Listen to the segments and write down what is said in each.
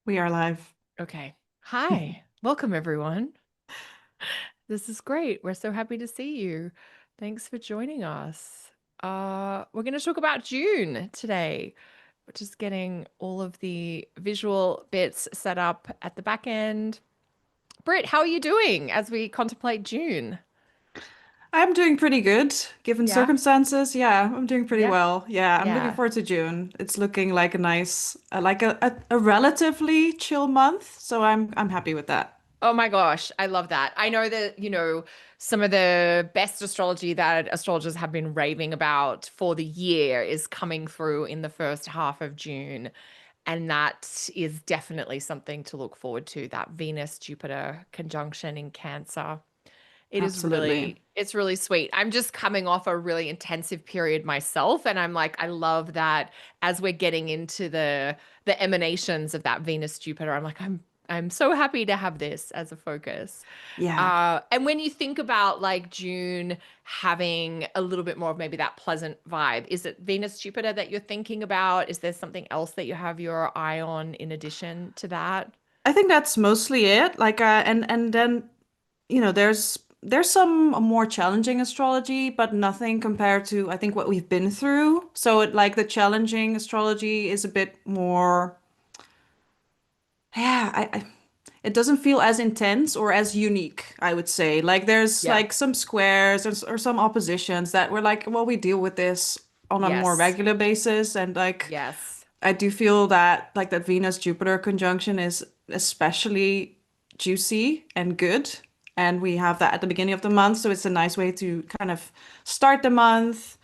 We are live. Okay. Hi. Welcome, everyone. This is great. We're so happy to see you. Thanks for joining us. We're going to talk about June today, which is getting all of the visual bits set up at the back end. Britt, how are you doing as we contemplate June? I'm doing pretty good given Yeah. circumstances. Yeah, I'm doing pretty Yeah. well. Yeah, I'm looking Yeah. forward to June. It's looking like a nice, like a relatively chill month, so I'm happy with that. Oh my gosh, I love that. I know that, some of the best astrology that astrologers have been raving about for the year is coming through in the first half of June. And that is definitely something to look forward to, that Venus Jupiter conjunction in Cancer. Absolutely. It's really sweet. I'm just coming off a really intensive period myself, and I'm like, I love that as we're getting into the emanations of that Venus Jupiter. I'm so happy to have this as a focus. Yeah. And when you think about like June having a little bit more of maybe that pleasant vibe, is it Venus Jupiter that you're thinking about? Is there something else that you have your eye on in addition to that? I think that's mostly it. Like and then there's some more challenging astrology, but nothing compared to I think what we've been through. So like the challenging astrology is a bit more yeah, it doesn't feel as intense or as unique, I would say. Like there's Yeah. like some squares or some oppositions that were like, well, we deal with this on a more Yes. regular basis. And like Yes. I do feel that like that Venus-Jupiter conjunction is especially juicy and good. And we have that at the beginning of the month, so it's a nice way to kind of start the month.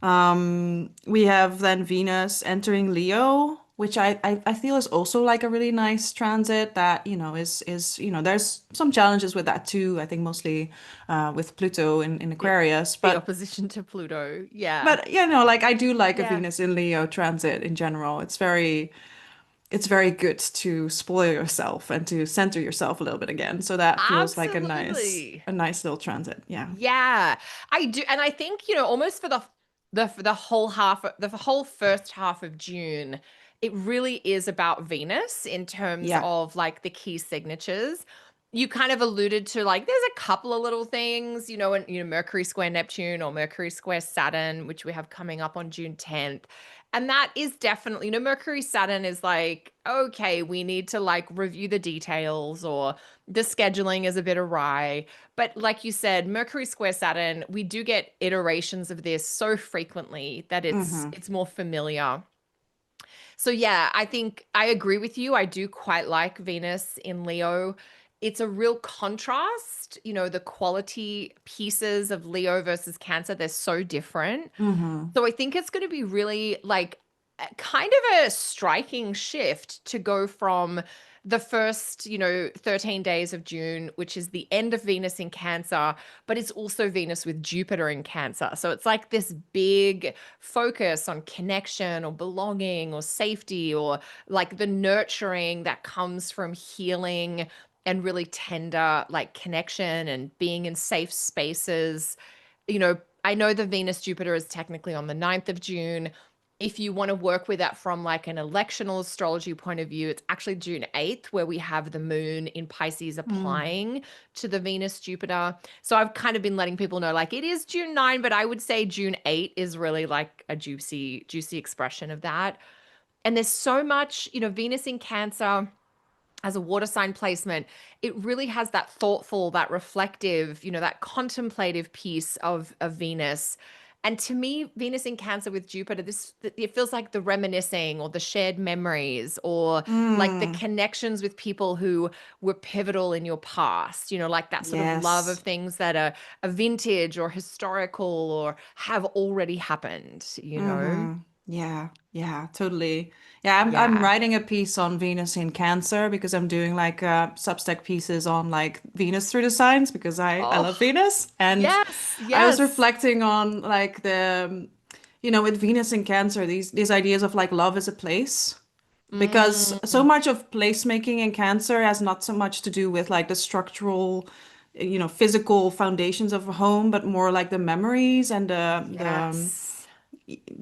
We have then Venus entering Leo, which I feel is also like a really nice transit that, there's some challenges with that too. I think mostly with Pluto in The Aquarius. the But opposition to Pluto. Yeah. but like I do like a Yeah. Venus in Leo transit in general. It's very good to spoil yourself and to center yourself a little bit again. So that feels like a nice Absolutely. a nice little transit. Yeah. Yeah, I do, and I think almost for the whole the whole first half of June, it really is about Venus in terms Yeah. of like the key signatures. You kind of alluded to like there's a couple of little things, and Mercury square Neptune or Mercury square Saturn, which we have coming up on June 10th. And that is definitely, Mercury Saturn is like, okay, we need to like review the details or the scheduling is a bit awry. But like you said, Mercury square Saturn, we do get iterations of this so frequently that it's hmm it's more familiar. So yeah, I think I agree with you. I do quite like Venus in Leo. It's a real contrast, the quality pieces of Leo versus Cancer, they're so different. hmm So I think it's going to be really like kind of a striking shift to go from the first, 13 days of June, which is the end of Venus in Cancer, but it's also Venus with Jupiter in Cancer. So it's like this big focus on connection or belonging or safety or like the nurturing that comes from healing and really tender like connection and being in safe spaces. I know the Venus Jupiter is technically on the 9th of June. If you want to work with that from like an electional astrology point of view, it's actually June 8th where we have the moon in Pisces applying to the Venus Jupiter. So I've kind of been letting people know like it is June 9, but I would say June 8 is really like a juicy, juicy expression of that. And there's so much, Venus in Cancer as a water sign placement, it really has that thoughtful, that reflective, that contemplative piece of Venus. And to me, Venus in Cancer with Jupiter, this it feels like the reminiscing or the shared memories or like the Mm. connections with people who were pivotal in your past, like that sort of love of Yes. things that are a vintage or historical or have already happened. Yeah, yeah, totally. Yeah, I'm Yeah. writing a piece on Venus in Cancer because I'm doing like substack pieces on like Venus through the signs because I love Oh, Venus. And yes, I was yes. reflecting on like with Venus in Cancer, these ideas of like love as a place. Because so Mm. much of placemaking in Cancer has not so much to do with like the structural, physical foundations of a home, but more like the memories and Yes.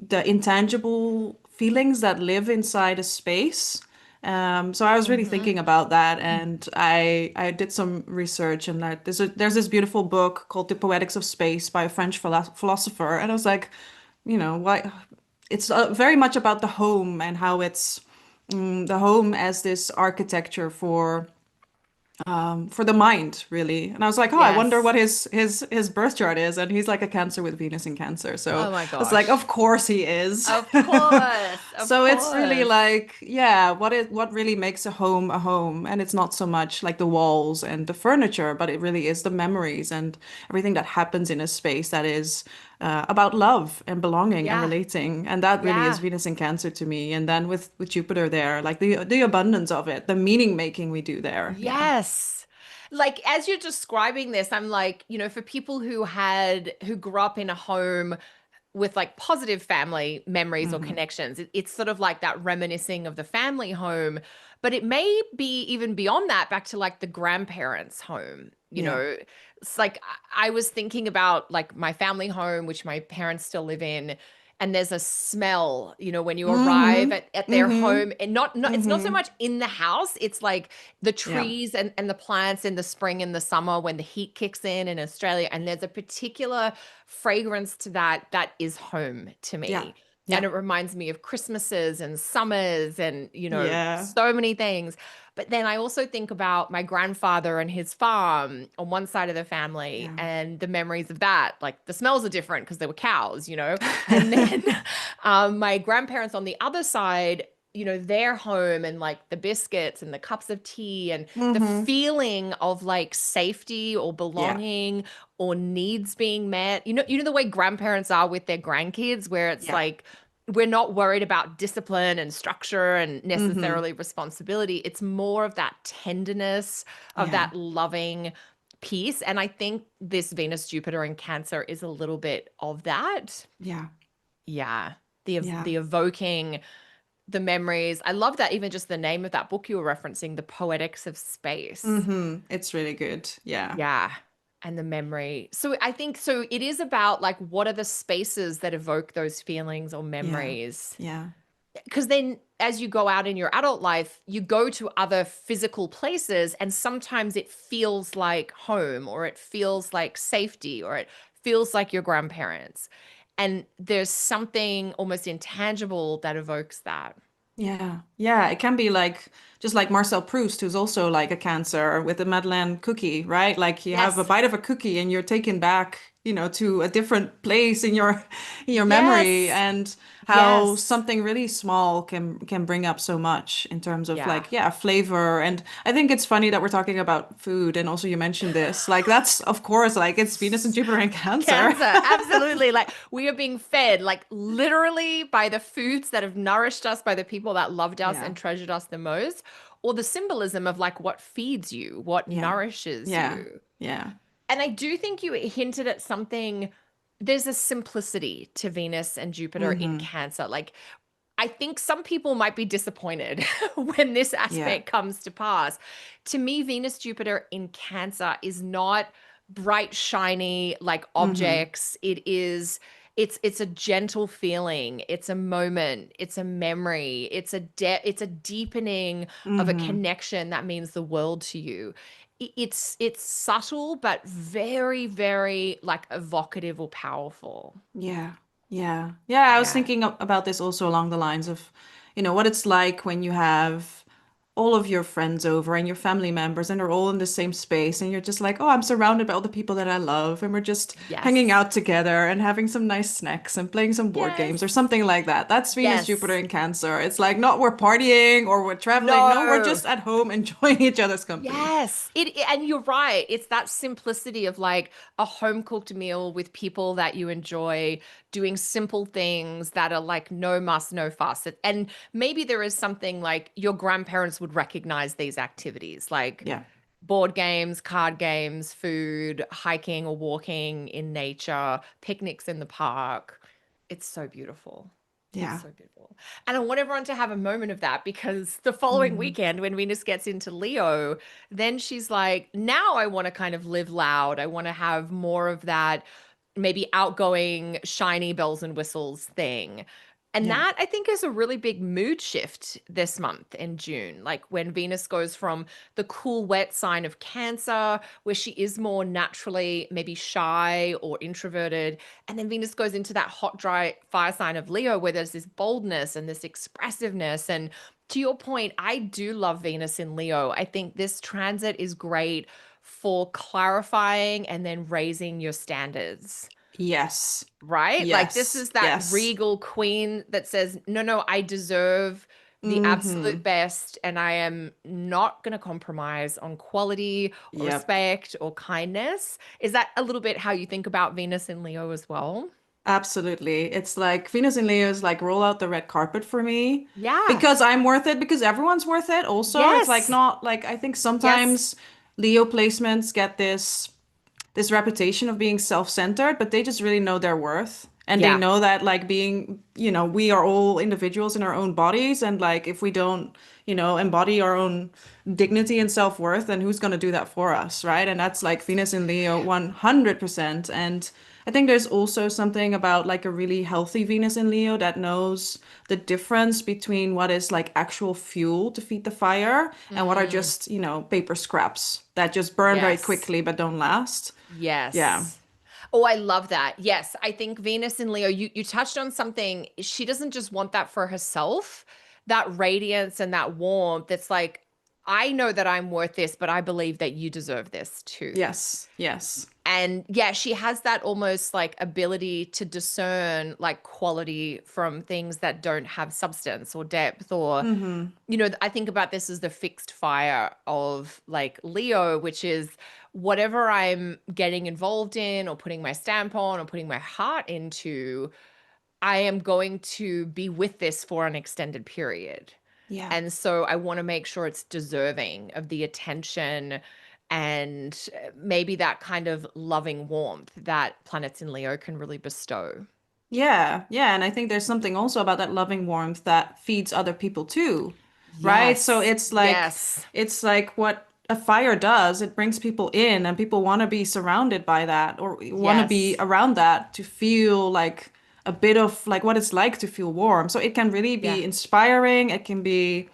the intangible feelings that live inside a space. So I was really Hmm. thinking about that, and I did some research, and there's this beautiful book called The Poetics of Space by a French philosopher, and I was like, why it's very much about the home and how it's the home as this architecture for the mind, really. And I was like, oh, I wonder Yes. what his birth chart is. And he's like a Cancer with Venus in Cancer. So Oh my I was like, gosh. of course he is. Of course. Of So it's really course. like, yeah, what really makes a home? And it's not so much like the walls and the furniture, but it really is the memories and everything that happens in a space that is about love and belonging and Yeah. relating. And that really is Yeah. Venus in Cancer to me. And then with Jupiter there, like the abundance of it, the meaning making we do there. Yeah. Yes. Like as you're describing this, I'm like, for people who grew up in a home with like positive family memories or Hmm. connections, it's sort of like that reminiscing of the family home, but it may be even beyond that back to like the grandparents' home. Yeah. It's like I was thinking about like my family home, which my parents still live in. And there's a smell, when you arrive Hmm. at their Hmm. home, and not it's not so Hmm. much in the house. It's like the Yeah. trees and the plants in the spring and the summer when the heat kicks in Australia. And there's a particular fragrance to that is home to Yeah. me. And Yeah. it reminds me of Christmases and summers and, Yeah. so many things. But then I also think about my grandfather and his farm on one side of the family Yeah. and the memories of that. Like the smells are different because there were cows. And then my grandparents on the other side, their home and like the biscuits and the cups of tea and the Hmm. feeling of like safety or Yeah. belonging or needs being met. You know the way grandparents are with their grandkids, where it's Yeah. like we're not worried about discipline and structure and Hmm. necessarily responsibility. It's more of that tenderness, of Yeah. that loving piece. And I think this Venus Jupiter in Cancer is a little bit of that. Yeah. Yeah. The Yeah. evoking the memories. I love that, even just the name of that book you were referencing, The Poetics of Space. It's really good. Yeah. Yeah. And the memory. So I think so it is about like what are the spaces that evoke those feelings or Yeah. memories? Yeah. Because then as you go out in your adult life, you go to other physical places and sometimes it feels like home or it feels like safety or it feels like your grandparents. And there's something almost intangible that evokes that. Yeah. Yeah. It can be like just like Marcel Proust, who's also like a Cancer with the Madeleine cookie, right? Like you have a Yes. bite of a cookie and you're taken back, to a different place in your memory, Yes. and how Yes. something really small can bring up so much in terms of Yeah. like, yeah, flavor. And I think it's funny that we're talking about food, and also you mentioned this. Like that's of course like it's Venus and Jupiter and Cancer. Cancer, absolutely. Like we are being fed, like literally by the foods that have nourished us, by the people that loved us Yeah. and treasured us the most, or the symbolism of like what feeds you, what Yeah. nourishes Yeah. you. Yeah. And I do think you hinted at something. There's a simplicity to Venus and Jupiter in Mm-hmm. Cancer. Like, I think some people might be disappointed when this Yeah. aspect comes to pass. To me, Venus Jupiter in Cancer is not bright, shiny like Mm-hmm. objects. It's a gentle feeling. It's a moment. It's a memory. It's a deepening of a Mm-hmm. connection that means the world to you. It's subtle but very, very like evocative or powerful. Yeah. Yeah. Yeah. I was Yeah. thinking about this also along the lines of, what it's like when you have all of your friends over and your family members and they're all in the same space and you're just like, oh, I'm surrounded by all the people that I love and we're just hanging Yes. out together and having some nice snacks and playing some board games or Yes. something like that. That's Venus, Jupiter, Yes. and Cancer. It's like not we're partying or we're traveling. No, we're No. just at home enjoying each other's company. Yes. And you're right. It's that simplicity of like a home cooked meal with people that you enjoy, doing simple things that are like no muss, no fuss. And maybe there is something like your grandparents would recognize these activities like Yeah. board games, card games, food, hiking or walking in nature, picnics in the park. It's so beautiful. It's Yeah. so beautiful. And I want everyone to have a moment of that because the following Mm. weekend, when Venus gets into Leo, then she's like, now I want to kind of live loud. I want to have more of that maybe outgoing, shiny bells and whistles thing. And Yeah. that I think is a really big mood shift this month in June. Like when Venus goes from the cool, wet sign of Cancer, where she is more naturally maybe shy or introverted. And then Venus goes into that hot, dry fire sign of Leo, where there's this boldness and this expressiveness. And to your point, I do love Venus in Leo. I think this transit is great for clarifying and then raising your standards. Yes. Right? Like this Yes. is that Yes. regal queen that says, no, no, I deserve the Mm-hmm. absolute best, and I am not going to compromise on quality or Yep. respect or kindness. Is that a little bit how you think about Venus in Leo as well? Absolutely. It's like Venus and Leo is like roll out the red carpet for me Yeah. because I'm worth it, because everyone's worth it also. It's like Yes. not like I think Yes. sometimes Leo placements get this reputation of being self-centered, but they just really know their worth. And they Yeah. know that like being, we are all individuals in our own bodies. And like if we don't, embody our own dignity and self-worth, then who's going to do that for us, right? And that's like Venus in Leo 100%. And I think there's also something about like a really healthy Venus in Leo that knows the difference between what is like actual fuel to feed the fire and what are Mm, just, paper scraps that just burn very yes. quickly but don't last. Yeah. Yes. Oh, I love that. Yes, I think Venus in Leo, you touched on something. She doesn't just want that for herself, that radiance and that warmth. It's like, I know that I'm worth this, but I believe that you deserve this too. Yes. Yes. And yeah, she has that almost like ability to discern like quality from things that don't have substance or depth or Mm-hmm. I think about this as the fixed fire of like Leo, which is whatever I'm getting involved in or putting my stamp on or putting my heart into, I am going to be with this for an extended period. Yeah. And so I want to make sure it's deserving of the attention and maybe that kind of loving warmth that planets in Leo can really bestow. Yeah. Yeah. And I think there's something also about that loving warmth that feeds other people too, right? So Yes. it's like Yes. it's like what a fire does. It brings people in and people want to be surrounded by that or want to be Yes. around that to feel like a bit of like what it's like to feel warm. So it can really Yeah. be inspiring. It can be,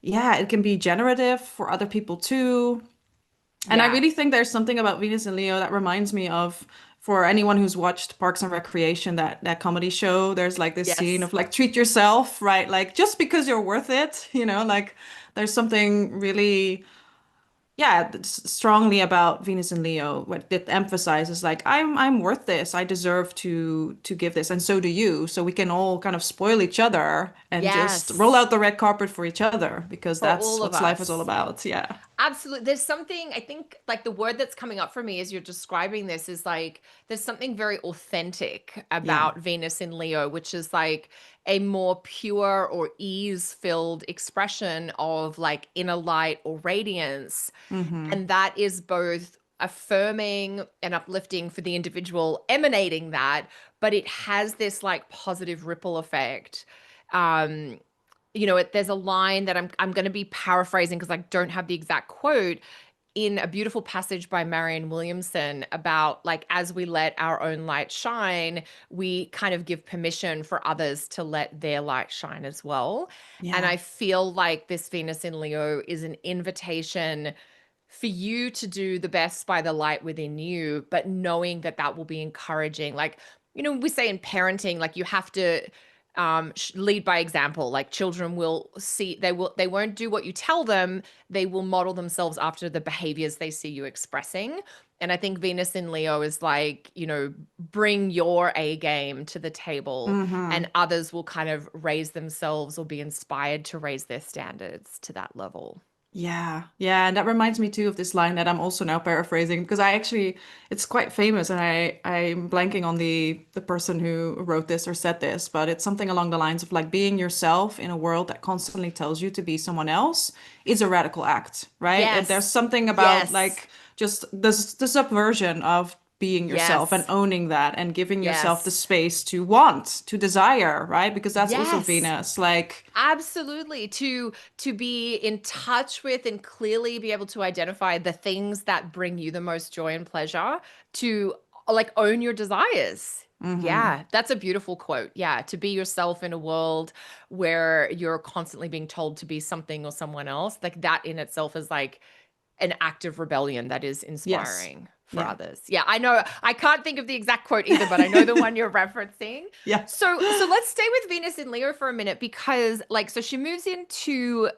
yeah, it can be generative for other people too. And I Yeah. really think there's something about Venus and Leo that reminds me of, for anyone who's watched Parks and Recreation, that comedy show, there's like this scene Yes. of like treat yourself, right? Like just because you're worth it, like there's something really, yeah, strongly about Venus and Leo, what it emphasizes like I'm worth this. I deserve to give this, and so do you. So we can all kind of spoil each other and just roll Yes. out the red carpet for each other because For that's all of what life is all us. about. Yeah. Absolutely. There's something, I think, like the word that's coming up for me as you're describing this is like, there's something very authentic Yeah. about Venus in Leo, which is like a more pure or ease-filled expression of like inner light or radiance. Mm-hmm. And that is both affirming and uplifting for the individual emanating that, but it has this like positive ripple effect. Um, there's a line that I'm going to be paraphrasing because I don't have the exact quote in a beautiful passage by Marianne Williamson about like as we let our own light shine, we kind of give permission for others to let their light shine as well. And Yeah. I feel like this Venus in Leo is an invitation for you to do the best by the light within you, but knowing that that will be encouraging. Like, we say in parenting, like you have to lead by example. Like children will see, they won't do what you tell them. They will model themselves after the behaviors they see you expressing. And I think Venus in Leo is like, bring your A game to the table Mm-hmm. and others will kind of raise themselves or be inspired to raise their standards to that level. Yeah, yeah, and that reminds me too of this line that I'm also now paraphrasing because I actually it's quite famous and I'm blanking on the person who wrote this or said this, but it's something along the lines of like being yourself in a world that constantly tells you to be someone else is a radical act, right? And there's Yes. something about Yes. like just the subversion of being yourself and Yes. owning that and giving yourself the Yes. space to want, to desire, right? Because that's also Yes. Venus, like Absolutely. To be in touch with and clearly be able to identify the things that bring you the most joy and pleasure, to like own your desires. Mm-hmm. Yeah, that's a beautiful quote. Yeah, to be yourself in a world where you're constantly being told to be something or someone else, like that in itself is like an act of rebellion that is Yes. inspiring for Yeah. others. Yeah, I know. I can't think of the exact quote either, but I know the one you're referencing. Yeah. So let's stay with Venus in Leo for a minute because like so she moves into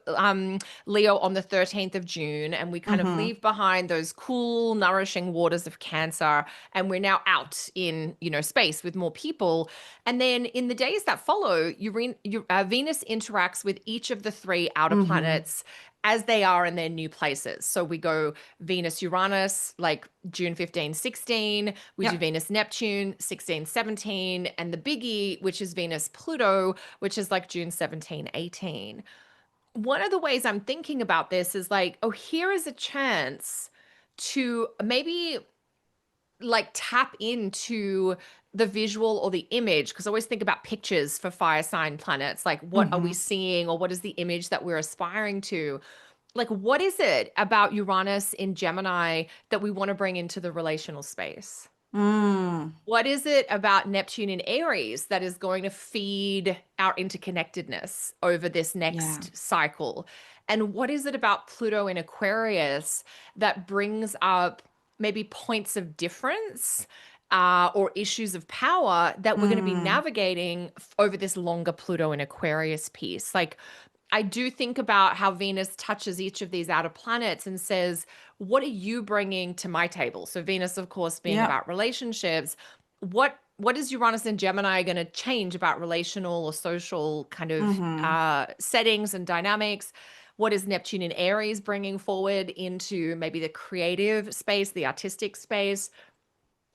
Leo on the 13th of June and we kind of Mm-hmm. leave behind those cool nourishing waters of Cancer and we're now out in, space with more people. And then in the days that follow, Venus interacts with each of the three outer Mm-hmm. planets as they are in their new places. So we go Venus Uranus, like June 15, 16. We do Yeah. Venus Neptune, 16, 17. And the biggie, which is Venus Pluto, which is like June 17, 18. One of the ways I'm thinking about this is like, oh, here is a chance to maybe like tap into the visual or the image because I always think about pictures for fire sign planets like what are we Mm-hmm. seeing or what is the image that we're aspiring to, like what is it about Uranus in Gemini that we want to bring into the relational space? Mm. What is it about Neptune in Aries that is going to feed our interconnectedness over this Yeah. next cycle? And what is it about Pluto in Aquarius that brings up maybe points of difference or issues of power that we're going to be Mm. navigating over this longer Pluto in Aquarius piece? Like, I do think about how Venus touches each of these outer planets and says, what are you bringing to my table? So Venus, of course, being Yeah. about relationships. What is Uranus and Gemini going to change about relational or social kind of Mm-hmm. settings and dynamics? What is Neptune in Aries bringing forward into maybe the creative space, the artistic space?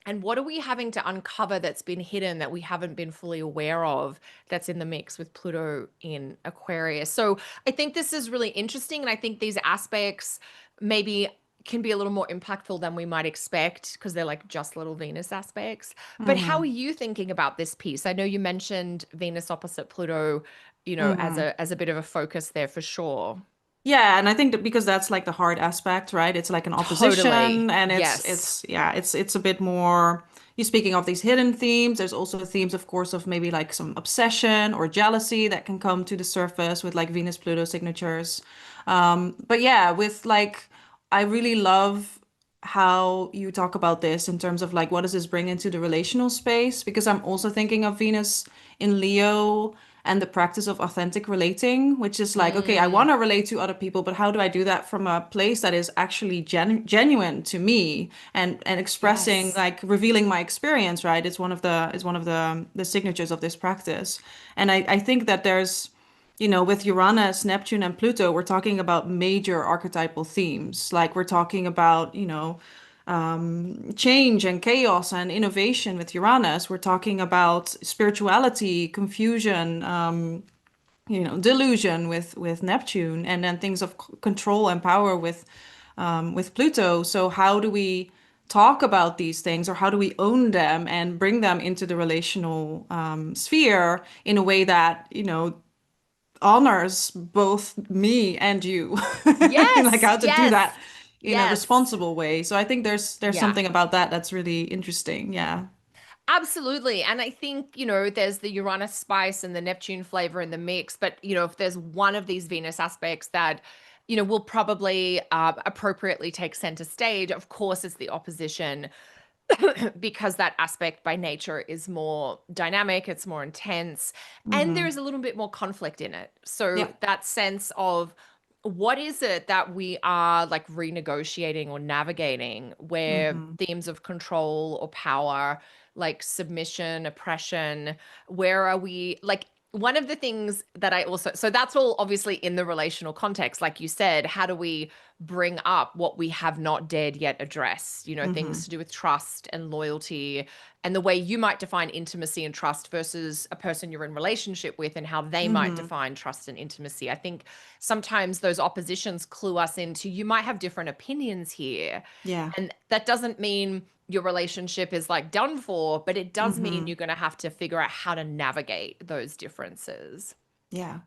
And what are we having to uncover that's been hidden that we haven't been fully aware of that's in the mix with Pluto in Aquarius? So I think this is really interesting. And I think these aspects maybe can be a little more impactful than we might expect because they're like just little Venus aspects. But how are Mm-hmm. you thinking about this piece? I know you mentioned Venus opposite Pluto, as Mm-hmm. a bit of a focus there for sure. Yeah, and I think that because that's like the hard aspect, right? It's like an Totally. opposition, and Yes. it's yeah, it's a bit more. You're speaking of these hidden themes. There's also themes, of course, of maybe like some obsession or jealousy that can come to the surface with like Venus Pluto signatures. But yeah, with like, I really love how you talk about this in terms of like what does this bring into the relational space? Because I'm also thinking of Venus in Leo and the practice of authentic relating, which is like, okay, I want Mm, to relate to other people, but how do I do that from a place that is actually genuine to me and expressing yes. like revealing my experience, right? It's one of the signatures of this practice. And I think that there's with Uranus, Neptune, and Pluto, we're talking about major archetypal themes. Like we're talking about, change and chaos and innovation with Uranus. We're talking about spirituality, confusion, delusion with Neptune, and then things of control and power with Pluto. So how do we talk about these things, or how do we own them and bring them into the relational sphere in a way that honors both me and you, like Yes, how to do that yes, in a yes. responsible way. So I think there's Yeah, something about that that's really interesting. Yeah. absolutely. And I think, there's the Uranus spice and the Neptune flavor in the mix. But, if there's one of these Venus aspects that, will probably appropriately take center stage, of course, it's the opposition because that aspect by nature is more dynamic, it's more intense, and Mm-hmm. there's a little bit more conflict in it. So Yeah. that sense of what is it that we are like renegotiating or navigating where Mm-hmm. themes of control or power, like submission, oppression, where are we like one of the things that I also, so that's all obviously in the relational context. Like you said, how do we bring up what we have not dared yet address? Mm-hmm. Things to do with trust and loyalty and the way you might define intimacy and trust versus a person you're in relationship with and how they might Mm-hmm. define trust and intimacy. I think sometimes those oppositions clue us into you might have different opinions here. Yeah. And that doesn't mean your relationship is like done for, but it does mean Mm-hmm. you're going to have to figure out how to navigate those differences. Yeah.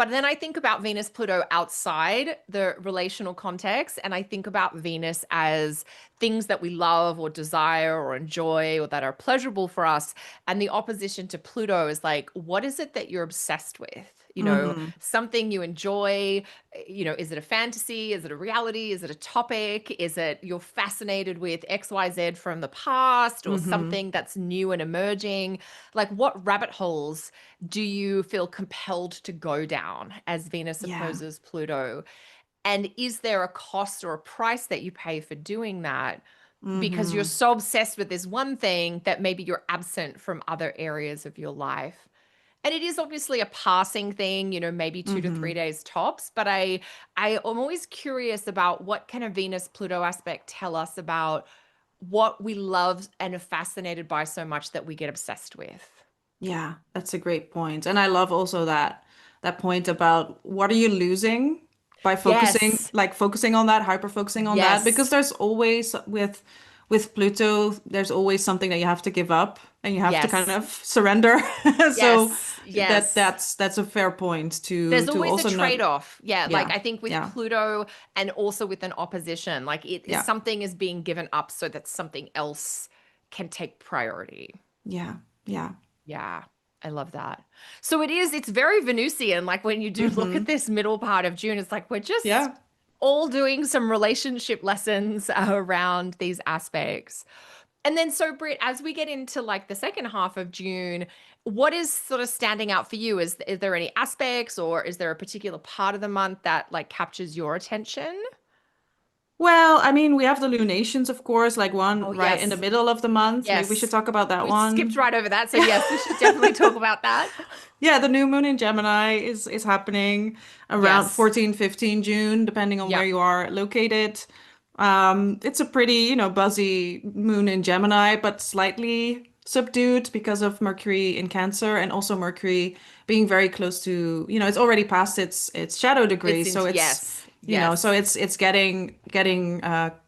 But then I think about Venus Pluto outside the relational context, and I think about Venus as things that we love or desire or enjoy or that are pleasurable for us. And the opposition to Pluto is like, what is it that you're obsessed with? Mm-hmm. Something you enjoy, is it a fantasy? Is it a reality? Is it a topic? Is it you're fascinated with XYZ from the past or Mm-hmm. something that's new and emerging? Like, what rabbit holes do you feel compelled to go down as Venus Yeah. opposes Pluto? And is there a cost or a price that you pay for doing that? Because you're Mm-hmm. so obsessed with this one thing that maybe you're absent from other areas of your life. And it is obviously a passing thing, maybe 2 to 3 Mm-hmm. days tops. But I am always curious about what can a Venus Pluto aspect tell us about what we love and are fascinated by so much that we get obsessed with. Yeah, that's a great point. And I love also that point about what are you losing by Yes. focusing on that, hyper focusing on that, because Yes. there's always with Pluto, there's always something that you have to give up and you have to kind Yes. of surrender. So Yes. that Yes. that's a fair point There's to always a also note. trade-off. Yeah, like Yeah. I think with Yeah. Pluto and also with an opposition, like it is Yeah. something is being given up so that something else can take priority. Yeah. Yeah. Yeah, I love that. So it's very Venusian. Like when you do look at Mm-hmm. this middle part of June, it's like we're just Yeah. all doing some relationship lessons around these aspects. And then, so Britt, as we get into like the second half of June, what is sort of standing out for you? Is there any aspects or is there a particular part of the month that like captures your attention? Well, I mean, we have the lunations, of course, like one Oh, right in the yes. middle of the month. Maybe we should Yes. talk about that We skipped one. right over that. So, yes, we should definitely talk about that. Yeah, the new moon in Gemini is happening around Yes. 14, 15 June, depending on where Yep. you are located. It's a pretty, buzzy moon in Gemini, but slightly subdued because of Mercury in Cancer and also Mercury being very close to, it's already past its shadow degree, It's so into, it's, yes. so Yes. it's getting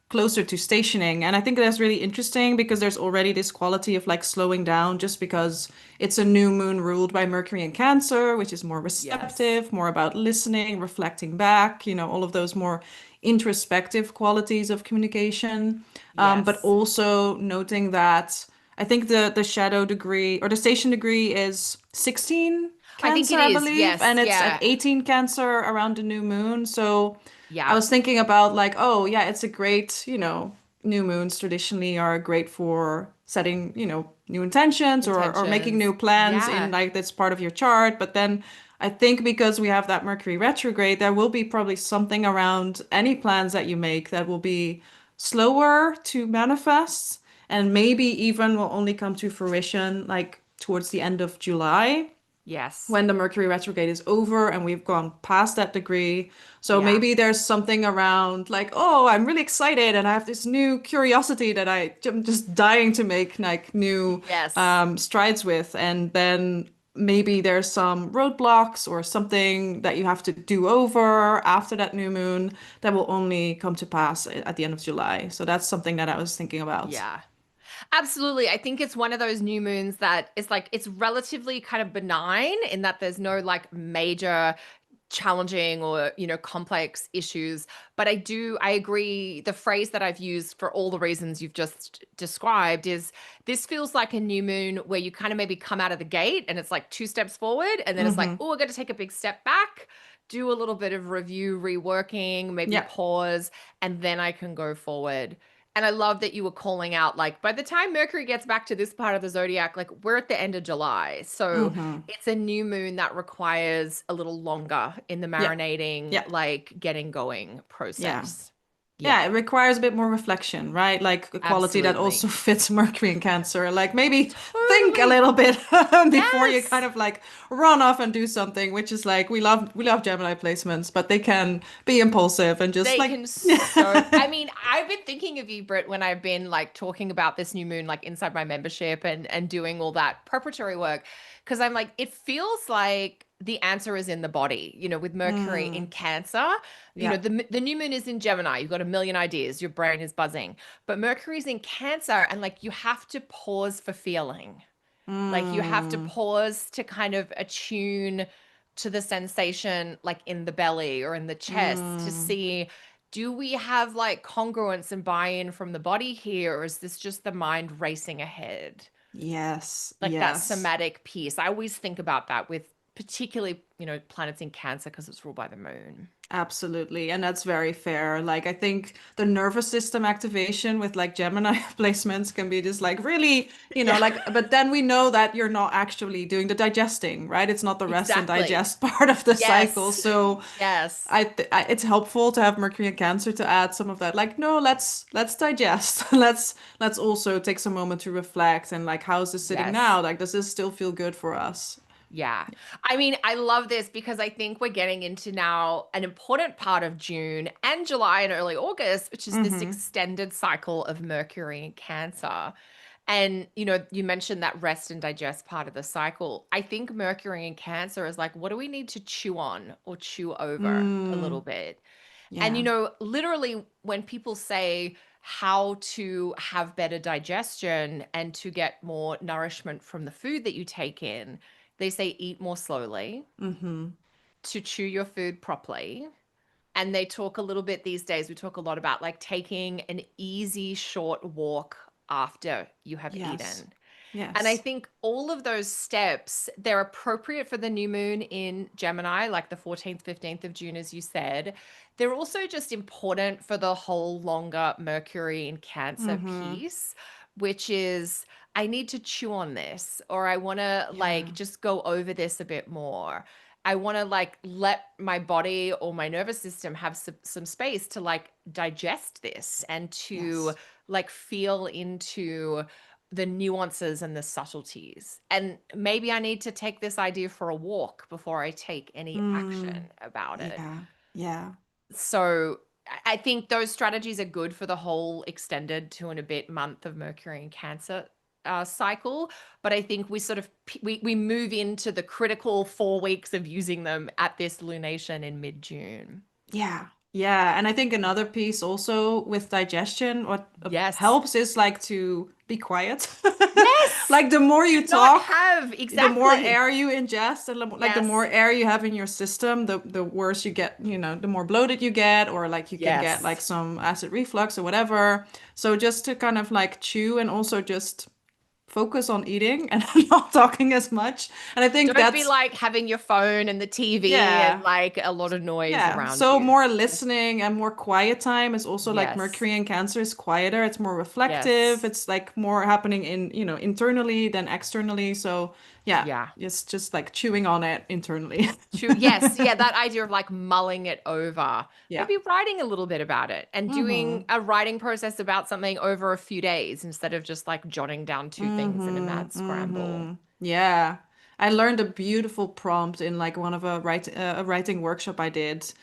closer to stationing. And I think that's really interesting because there's already this quality of like slowing down just because it's a new moon ruled by Mercury in Cancer, which is more Yes. receptive, more about listening, reflecting back, all of those more introspective qualities of communication. But Yes. also noting that I think the shadow degree or the station degree is 16 I think Cancer, it I is. believe, Yes. and it's at Yeah. 18 Cancer around the new moon. So I Yeah. was thinking about like, oh yeah, it's a great, new moons traditionally are great for setting, new intentions or making Intentions. new plans in Yeah. like this part of your chart. But then I think because we have that Mercury retrograde, there will be probably something around any plans that you make that will be slower to manifest and maybe even will only come to fruition like towards the end of July Yes. when the Mercury retrograde is over and we've gone past that degree. So Yeah. maybe there's something around like, oh, I'm really excited and I have this new curiosity that I'm just dying to make like new Yes. strides with. And then maybe there's some roadblocks or something that you have to do over after that new moon that will only come to pass at the end of July. So that's something that I was thinking about. Yeah. Absolutely. I think it's one of those new moons that is like it's relatively kind of benign in that there's no like major challenging or complex issues, but I agree the phrase that I've used for all the reasons you've just described is this feels like a new moon where you kind of maybe come out of the gate and it's like 2 steps forward and then it's like, Hmm. oh, we're going to take a big step back, do a little bit of review, reworking, maybe Yeah. pause, and then I can go forward. And I love that you were calling out, like, by the time Mercury gets back to this part of the zodiac, like, we're at the end of July. So Hmm. it's a new moon that requires a little longer in the Yeah. marinating, Yeah. like, getting going Yeah. process. Yeah, Yeah, it requires a bit more reflection, right? Like a quality that also absolutely. fits Mercury and Cancer. Like maybe think a Totally. little bit before you kind Yes. of like run off and do something, which is like we love Gemini placements, but they can be impulsive and just They like can so, I mean, I've been thinking of you, Britt, when I've been like talking about this new moon, like inside my membership and doing all that preparatory work. Cause I'm like, it feels like the answer is in the body, with Mercury in mm, Cancer. yeah. The new moon is in Gemini. You've got a million ideas, your brain is buzzing. But Mercury's in Cancer, and like you have to pause for feeling. Like you have to Mm, pause to kind of attune to the sensation like in the belly or in the chest to Mm, see, do we have like congruence and buy-in from the body here, or is this just the mind racing ahead? yes, Like that yes. somatic piece. I always think about that with particularly, planets in Cancer because it's ruled by the moon. Absolutely. And that's very fair. Like, I think the nervous system activation with like Gemini placements can be just like really, Yeah, like, but then we know that you're not actually doing the digesting, right? It's not the rest and exactly. digest part of the cycle. Yes. So Yes. it's helpful to have Mercury and Cancer to add some of that. Like, no, let's digest. Let's also take some moment to reflect and like, how is this sitting Yes. now? Like, does this still feel good for us? Yeah. I mean, I love this because I think we're getting into now an important part of June and July and early August, which is this Mm-hmm. extended cycle of Mercury in Cancer. And, you mentioned that rest and digest part of the cycle. I think Mercury in Cancer is like, what do we need to chew on or chew over a little Mm, bit? And, yeah. literally, when people say how to have better digestion and to get more nourishment from the food that you take in, they say eat more slowly, Mm-hmm. to chew your food properly. And they talk a little bit these days, we talk a lot about like taking an easy, short walk after you have Yes. eaten. And I Yes. think all of those steps, they're appropriate for the new moon in Gemini, like the 14th, 15th of June, as you said. They're also just important for the whole longer Mercury in Cancer Mm-hmm. piece, which is I need to chew on this, or I want to like Yeah. just go over this a bit more. I want to like let my body or my nervous system have some space to like digest this and to Yes. like feel into the nuances and the subtleties. And maybe I need to take this idea for a walk before I take any Mm. action about it. Yeah. Yeah. So I think those strategies are good for the whole extended 2 and a bit month of Mercury and Cancer cycle. But I think we sort of we move into the critical 4 weeks of using them at this lunation in mid-June. Yeah. Yeah. And I think another piece also with digestion, what Yes. helps is like to be quiet. Yes. Like the more To you not talk, have the more exactly. air you ingest, and like the more Yes. air you have in your system, the worse you get, the more bloated you get, or like you can get like Yes. some acid reflux or whatever. So just to kind of like chew and also just focus on eating and not talking as much. And I think Don't be that's, like having your phone and the TV and yeah, like a lot of noise yeah. around So you. more Yes. listening and more quiet time is also like Yes. Mercury and Cancer is quieter. It's more reflective. Yes. It's like more happening internally than externally. So yeah, Yeah. it's just like chewing on it internally. True. Yes. Yeah. That idea of like mulling it over, Yeah. maybe writing a little bit about it and doing Mm-hmm. a writing process about something over a few days instead of just like jotting down two things in a Mm-hmm. mad scramble. Mm-hmm. Yeah. I learned a beautiful prompt in like one of a writing workshop I did.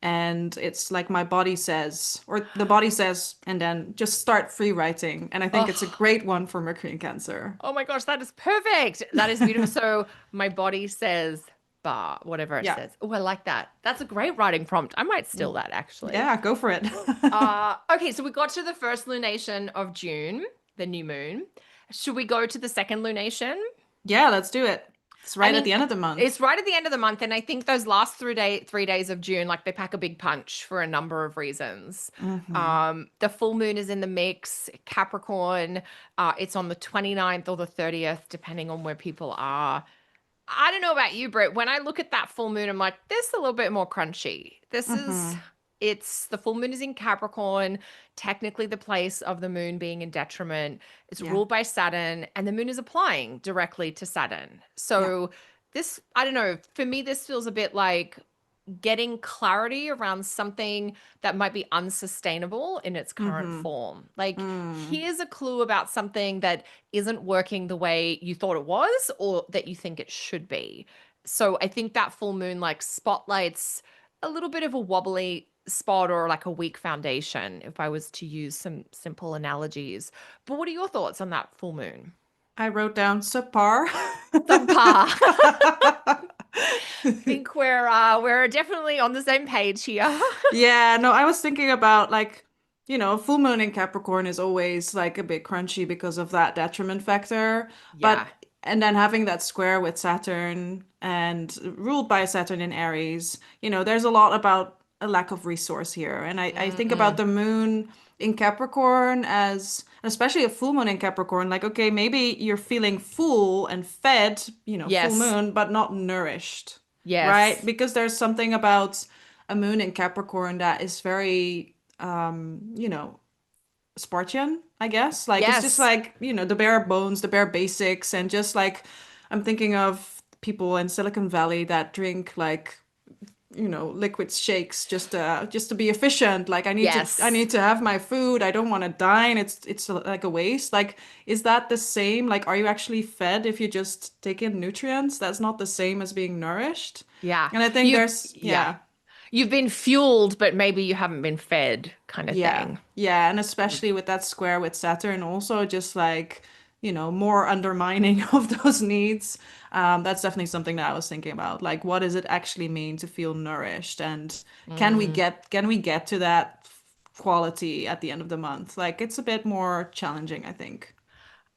And it's like my body says, or the body says, and then just start free writing. And I think it's a Oh, great one for Mercury and Cancer. oh my gosh, that is perfect. That is beautiful. So my body says bar, whatever it Yeah. says. Oh, I like that. That's a great writing prompt. I might steal Mm. that actually. Yeah, go for it. Okay, so we got to the first lunation of June, the new moon. Should we go to the second lunation? Yeah, let's do it. It's I right at mean, the end of the month. it's right at the end of the month, and I think those last 3 days of June, like they pack a big punch for a number of reasons. Mm-hmm. The full moon is in the mix, Capricorn. It's on the 29th or the 30th, depending on where people are. I don't know about you, Britt. When I look at that full moon, I'm like, this is a little bit more crunchy. Mm-hmm. It's the full moon is in Capricorn, technically the place of the moon being in detriment. It's Yeah. ruled by Saturn, and the moon is applying directly to Saturn. Yeah. So, I don't know, for me, this feels a bit like getting clarity around something that might be unsustainable in its current Mm-hmm. form. Like, Mm. here's a clue about something that isn't working the way you thought it was or that you think it should be. So I think that full moon like spotlights a little bit of a wobbly spot or like a weak foundation if I was to use some simple analogies. But what are your thoughts on that full moon? I wrote down subpar. Subpar. Think we're definitely on the same page here. Yeah, no, I was thinking about like, full moon in Capricorn is always like a bit crunchy because of that detriment factor. Yeah. But And then having that square with Saturn and ruled by Saturn in Aries, there's a lot about a lack of resource here. And I think about Mm, the moon in Capricorn as, especially a full moon in Capricorn, like, okay, maybe you're feeling full and fed, full yes. moon, but not nourished, right? Yes. Because there's something about a moon in Capricorn that is very, Spartan, I guess. Like it's just Yes. like, the bare bones, the bare basics, and just like I'm thinking of people in Silicon Valley that drink like, liquid shakes just to be efficient. Like I Yes. need to have my food. I don't want to dine. It's like a waste. Like, is that the same? Like, are you actually fed if you just take in nutrients? That's not the same as being nourished. Yeah. And I think You've, there's, yeah. yeah. You've been fueled, but maybe you haven't been fed kind of Yeah. thing. Yeah. And especially with that square with Saturn, also just like, more undermining of those needs. That's definitely something that I was thinking about. Like, what does it actually mean to feel nourished? And Mm. can we get to that quality at the end of the month? Like, it's a bit more challenging, I think.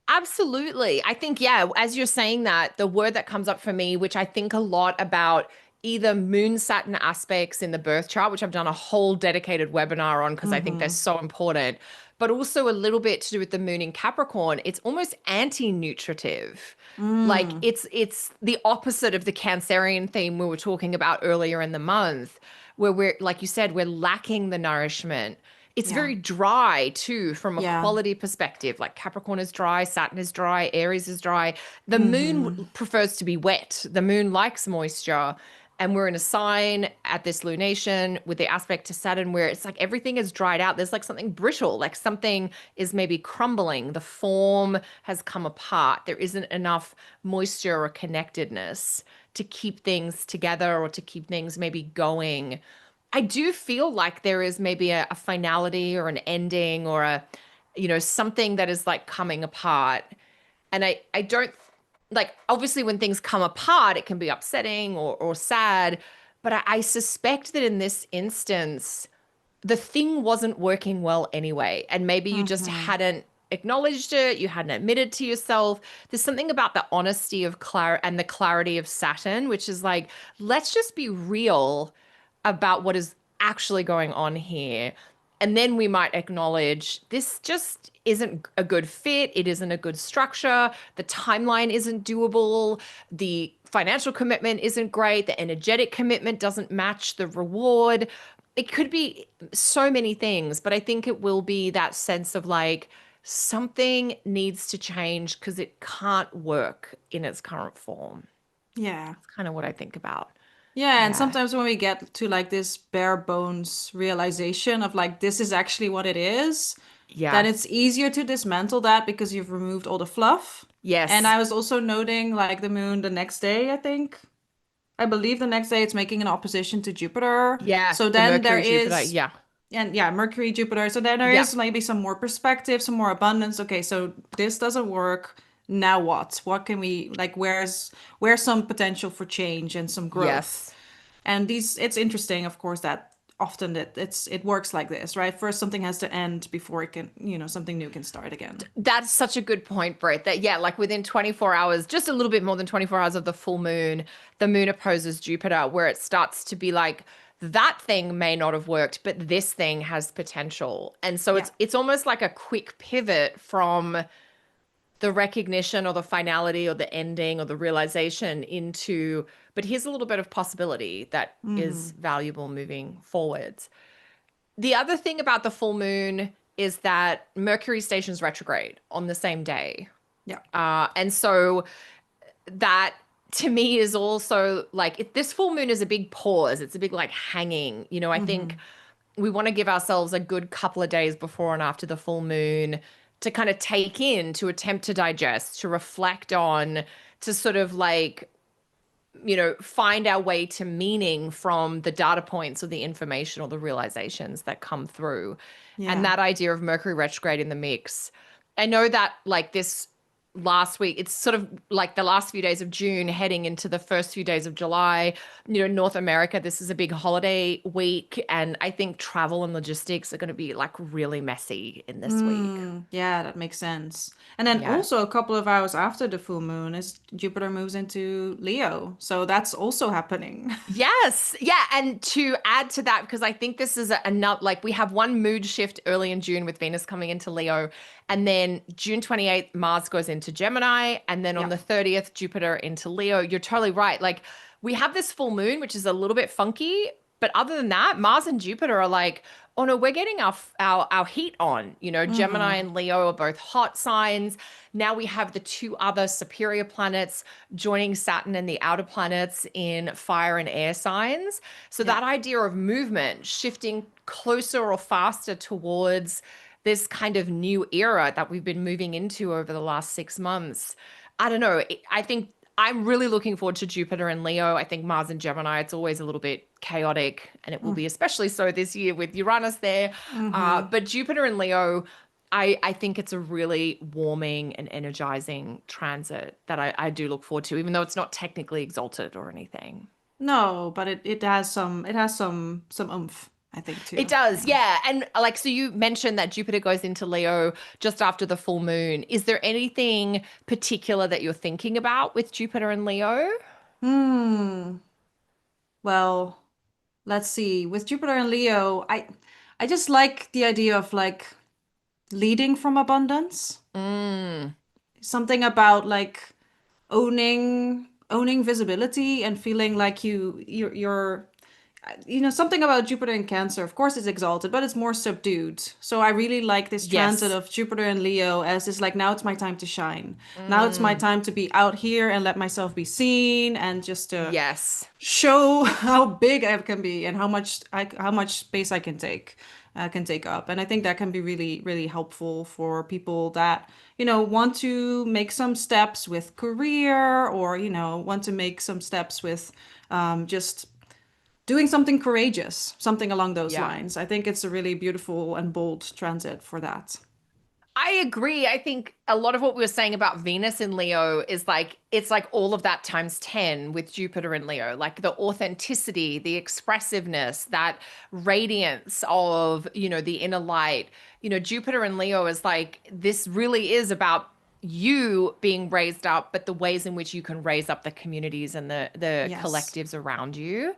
Absolutely. I think, yeah, as you're saying that, the word that comes up for me, which I think a lot about either moon Saturn aspects in the birth chart, which I've done a whole dedicated webinar on because I think they're Mm-hmm. so important, but also a little bit to do with the moon in Capricorn. It's almost anti-nutritive. Like Mm. it's the opposite of the Cancerian theme we were talking about earlier in the month, where we're, like you said, we're lacking the nourishment. It's Yeah. very dry too from a Yeah. quality perspective. Like Capricorn is dry, Saturn is dry, Aries is dry. The moon Mm-hmm. prefers to be wet. The moon likes moisture. And we're in a sign at this lunation with the aspect to Saturn where it's like everything is dried out. There's like something brittle, like something is maybe crumbling. The form has come apart. There isn't enough moisture or connectedness to keep things together or to keep things maybe going. I do feel like there is maybe a finality or an ending or something that is like coming apart. And I don't like, obviously when things come apart, it can be upsetting or sad. But I suspect that in this instance, the thing wasn't working well anyway. And maybe you just Mm-hmm. hadn't acknowledged it, you hadn't admitted to yourself. There's something about the honesty of and the clarity of Saturn, which is like, let's just be real about what is actually going on here. And then we might acknowledge this just isn't a good fit. It isn't a good structure. The timeline isn't doable. The financial commitment isn't great. The energetic commitment doesn't match the reward. It could be so many things, but I think it will be that sense of like something needs to change because it can't work in its current form. Yeah. It's kind of what I think about. Yeah, and Yeah. sometimes when we get to like this bare bones realization of like this is actually what it is, then Yeah. it's easier to dismantle that because you've removed all the fluff. And Yes. I was also noting like the moon the next day, I think. I believe the next day it's making an opposition to Jupiter. Yeah. So The then there Mercury, Jupiter. is, Yeah. and yeah, Mercury, Jupiter. So then there Yeah. is maybe some more perspective, some more abundance. Okay, so this doesn't work. Now what? What can we like where's some potential for change and some growth? Yes. And it's interesting, of course, that often it works like this, right? First, something has to end before it can, something new can start again. That's such a good point, Brett. That, yeah, like within 24 hours, just a little bit more than 24 hours of the moon opposes Jupiter, where it starts to be like, that thing may not have worked, but this thing has potential. And so Yeah. it's almost like a quick pivot from the recognition or the finality or the ending or the realization into, but here's a little bit of possibility that is Hmm. valuable moving forwards. The other thing about the full moon is that Mercury stations retrograde on the same day. Yeah. And so that to me is also like this full moon is a big pause. It's a big like hanging. I think Hmm. we want to give ourselves a good couple of days before and after the full moon to kind of take in, to attempt to digest, to reflect on, to sort of like, find our way to meaning from the data points or the information or the realizations that come through. And Yeah. that idea of Mercury retrograde in the mix. I know that like this last week. It's sort of like the last few days of June heading into the first few days of July. North America, this is a big holiday week. And I think travel and logistics are going to be like really messy in this week. Yeah, that makes sense. And then Yeah. also a couple of hours after the full moon is Jupiter moves into Leo. So that's also happening. Yes. Yeah. And to add to that, because I think this is another, like we have one mood shift early in June with Venus coming into Leo. And then June 28th, Mars goes into Gemini. And then on Yeah. the 30th, Jupiter into Leo. You're totally right. Like we have this full moon, which is a little bit funky. But other than that, Mars and Jupiter are like, oh no, we're getting our heat on. Gemini and Leo are both hot signs. Now we have the two other superior planets joining Saturn and the outer planets in fire and air signs. So Yeah. that idea of movement shifting closer or faster towards this kind of new era that we've been moving into over the last 6 months. I don't know. I think I'm really looking forward to Jupiter and Leo. I think Mars and Gemini, it's always a little bit chaotic, and it will be especially so this year with Uranus there. Mm-hmm. But Jupiter and Leo, I think it's a really warming and energizing transit that I do look forward to, even though it's not technically exalted or anything. No, but it has some oomph, I think It too. does, Yeah. yeah. And like, so you mentioned that Jupiter goes into Leo just after the full moon. Is there anything particular that you're thinking about with Jupiter and Leo? Hmm. Well, let's see. With Jupiter and Leo, I just like the idea of like leading from abundance. Mm, Something about like owning visibility and feeling like you're something about Jupiter in Cancer. Of course it's exalted, but it's more subdued. So I really like this transit yes. of Jupiter and Leo as this like now it's my time to shine. Now it's my Mm, time to be out here and let myself be seen and just to yes. show how big I can be and how much space I can take up. And I think that can be really, really helpful for people that, want to make some steps with career or, want to make some steps with just doing something courageous, something along those Yeah. lines. I think it's a really beautiful and bold transit for that. I agree. I think a lot of what we were saying about Venus in Leo is like, it's like all of that times 10 with Jupiter in Leo, like the authenticity, the expressiveness, that radiance of, the inner light. Jupiter in Leo is like, this really is about you being raised up, but the ways in which you can raise up the communities and the Yes. collectives around you.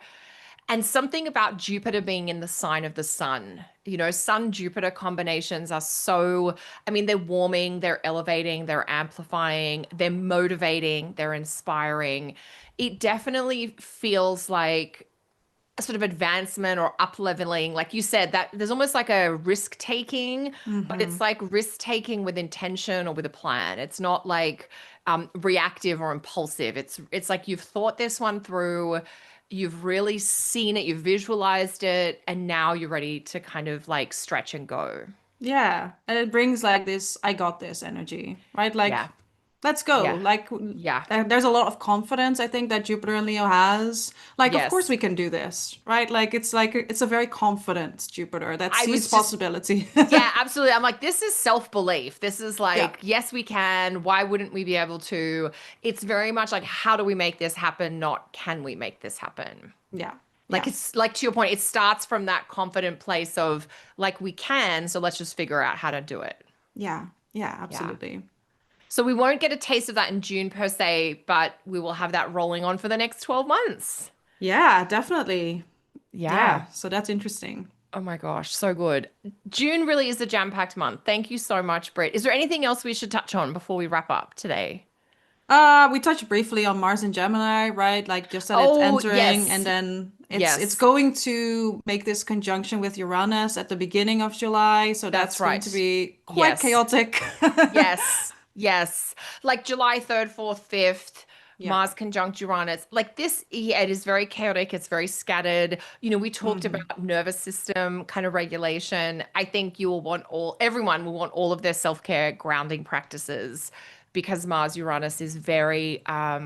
And something about Jupiter being in the sign of the sun, Sun Jupiter combinations are so, I mean, they're warming, they're elevating, they're amplifying, they're motivating, they're inspiring. It definitely feels like a sort of advancement or up leveling. Like you said, that there's almost like a risk taking, but Mm-hmm. it's like risk taking with intention or with a plan. It's not like reactive or impulsive. It's like you've thought this one through, you've really seen it, you've visualized it, and now you're ready to kind of like stretch and go. Yeah, and it brings like this I got this energy, right? Like Yeah. let's go. Yeah. Like Yeah. there's a lot of confidence I think that Jupiter and Leo has. Like of course Yes. we can do this, right? Like it's a very confident Jupiter that I sees was just possibility. Yeah, absolutely. I'm like, this is self-belief. This is Yeah. like, yes, we can. Why wouldn't we be able to? It's very much like, how do we make this happen? Not can we make this happen? Yeah. Like, Yeah. it's like to your point, it starts from that confident place of like, we can. So let's just figure out how to do it. Yeah. Yeah, Yeah. absolutely. So we won't get a taste of that in June per se, but we will have that rolling on for the next 12 months. Yeah, definitely. Yeah. Yeah, so that's interesting. Oh my gosh, so good. June really is a jam-packed month. Thank you so much, Britt. Is there anything else we should touch on before we wrap up today? We touched briefly on Mars and Gemini, right? Like just that it's Oh, entering and yes. then it's Yes. going to make this conjunction with Uranus at the beginning of July, so That's that's going to right. be quite Yes. chaotic. Yes. Yes. Like July 3rd, 4th, 5th, Yeah. Mars conjunct Uranus. Like this, yeah, it is very chaotic. It's very scattered. We talked Hmm. about nervous system kind of regulation. I think everyone will want all of their self-care grounding practices because Mars Uranus is very I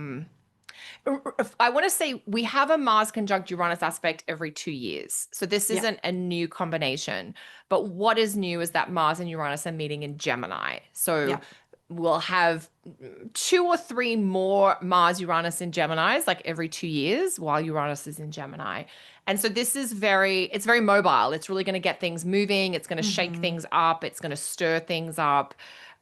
want to say we have a Mars conjunct Uranus aspect every 2 years. So this Yeah. isn't a new combination. But what is new is that Mars and Uranus are meeting in Gemini. So Yeah. we'll have 2 or 3 more Mars Uranus in Geminis, like every 2 years, while Uranus is in Gemini. And so this is it's very mobile. It's really going to get things moving. It's going to shake Mm-hmm. things up. It's going to stir things up.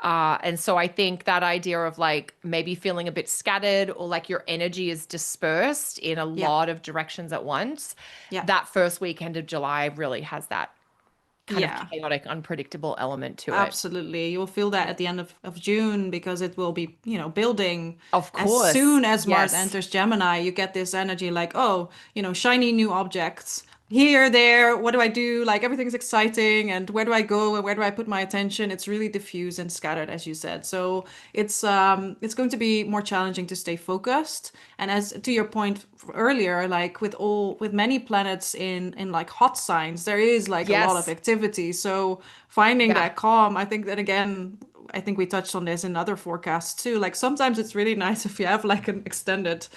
And so I think that idea of like maybe feeling a bit scattered or like your energy is dispersed in a Yeah. lot of directions at once, Yeah. that first weekend of July really has that kind of Yeah. chaotic, unpredictable element to it. Absolutely. You'll feel that at the end of June because it will be, building Of as course. soon as Mars Yes. enters Gemini. You get this energy like, oh, shiny new objects here, there. What do I do? Like everything's exciting, and where do I go and where do I put my attention? It's really diffuse and scattered, as you said. So it's going to be more challenging to stay focused. And as to your point earlier, like with many planets in like hot signs, there is like a lot of Yes. activity. So finding Yeah. that calm, I think that again, I think we touched on this in other forecasts too. Like sometimes it's really nice if you have like an extended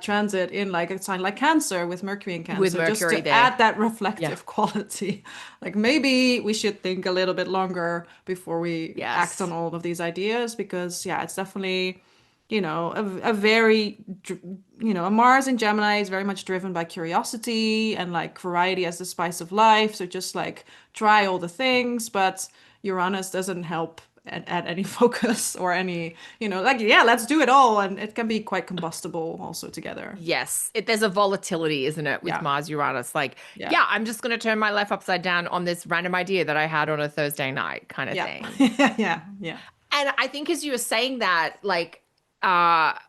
transit in like a sign like Cancer with Mercury in With Cancer, just Mercury to there. add that Yeah. reflective quality. Like maybe we should think a little bit longer before we act on Yes. all of these ideas because yeah, it's definitely a very a Mars in Gemini is very much driven by curiosity and like variety as the spice of life. So just like try all the things, but Uranus doesn't help add any focus or any, like, yeah, let's do it all. And it can be quite combustible also together. Yes. There's a volatility, isn't it, with Yeah. Mars Uranus? Like, Yeah. yeah, I'm just going to turn my life upside down on this random idea that I had on a Thursday night kind of Yeah. thing. Yeah. Yeah. And I think as you were saying that, like,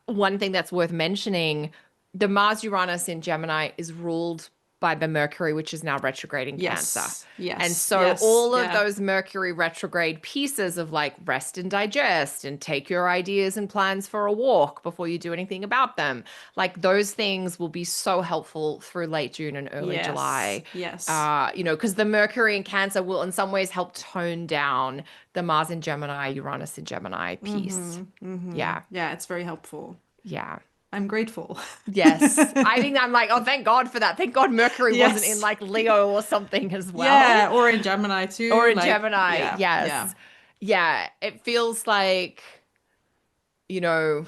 one thing that's worth mentioning, the Mars Uranus in Gemini is ruled by the Mercury, which is now retrograde in Cancer. Yes. And Yes. so Yes. all of Yeah. those Mercury retrograde pieces of like rest and digest and take your ideas and plans for a walk before you do anything about them, like those things will be so helpful through late June and early Yes. July. Yes. Because the Mercury in Cancer will in some ways help tone down the Mars in Gemini, Uranus in Gemini piece. Mm-hmm. Mm-hmm. Yeah. Yeah, it's very helpful. Yeah. I'm grateful. Yes. I think I'm like, oh, thank God for that. Thank God Mercury wasn't in Yes. like Leo or something as well. Yeah, or in Gemini Or too. in Like, Gemini. yeah, yeah. Yes. Yeah. It feels like, you know,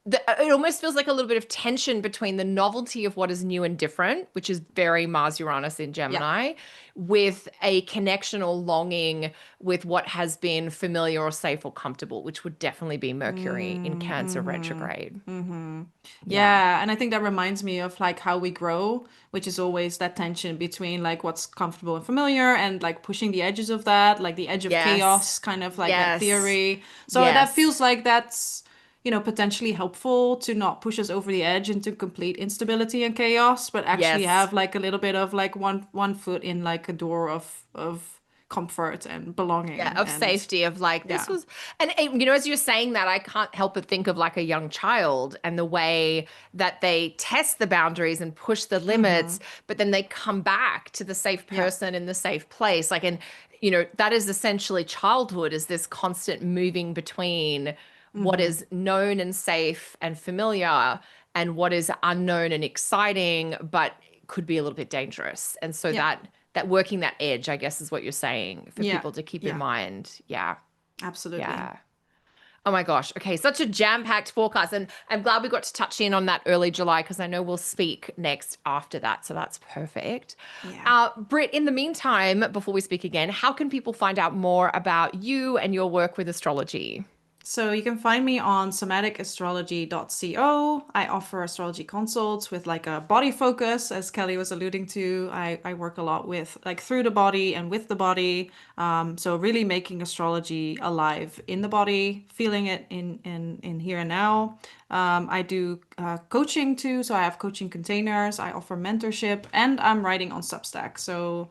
it almost feels like a little bit of tension between the novelty of what is new and different, which is very Mars Uranus in Yeah. Gemini, with a connection or longing with what has been familiar or safe or comfortable, which would definitely be Mercury in Cancer retrograde. Yeah. Yeah, and I think that reminds me of like how we grow, which is always that tension between like what's comfortable and familiar and like pushing the edges of that, like the edge of Yes. chaos, kind of like that Yes. theory. So that Yes. feels like that's, potentially helpful to not push us over the edge into complete instability and chaos, but actually Yes. have like a little bit of like one foot in like a door of comfort and Yeah, belonging of and safety, of like this yeah. was, and as you're saying that, I can't help but think of like a young child and the way that they test the boundaries and push the limits, but then they come back to the safe Yeah. person in the safe place. Like, and that is essentially childhood, is this constant moving between what is known and safe and familiar and what is unknown and exciting, but could be a little bit dangerous. And so Yeah. that working that edge, I guess, is what you're saying for Yeah. people to keep in Yeah. mind. Yeah. Absolutely. Yeah. Oh my gosh. Okay. Such a jam-packed forecast. And I'm glad we got to touch in on that early July because I know we'll speak next after that. So that's perfect. Yeah. Britt, in the meantime, before we speak again, how can people find out more about you and your work with astrology? So you can find me on somaticastrology.co. I offer astrology consults with like a body focus, as Kelly was alluding to. I work a lot with like through the body and with the body. So really making astrology alive in the body, feeling it in here and now. I do coaching too, so I have coaching containers. I offer mentorship, and I'm writing on Substack. So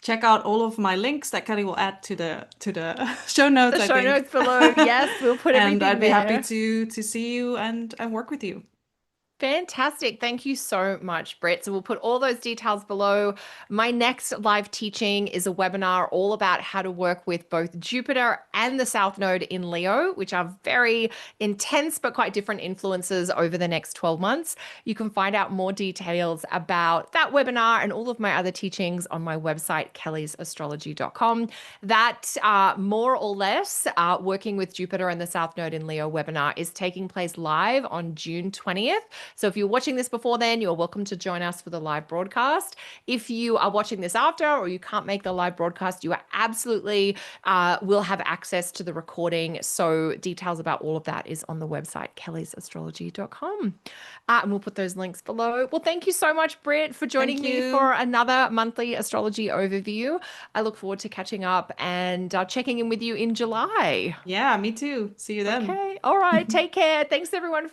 check out all of my links that Kelly will add to the show notes, The I show think. notes below. Yes, we'll put And everything I'd be happy there. to see you and work with you. Fantastic. Thank you so much, Britt. So we'll put all those details below. My next live teaching is a webinar all about how to work with both Jupiter and the South Node in Leo, which are very intense but quite different influences over the next 12 months. You can find out more details about that webinar and all of my other teachings on my website, kellysastrology.com. That more or less working with Jupiter and the South Node in Leo webinar is taking place live on June 20th. So if you're watching this before then, you're welcome to join us for the live broadcast. If you are watching this after or you can't make the live broadcast, you are absolutely will have access to the recording. So details about all of that is on the website, kellysastrology.com. And we'll put those links below. Well, thank you so much, Britt, for joining Thank me you. for another monthly astrology overview. I look forward to catching up and checking in with you in July. Yeah, me too. See you then. Okay. All right. Take care. Thanks, everyone.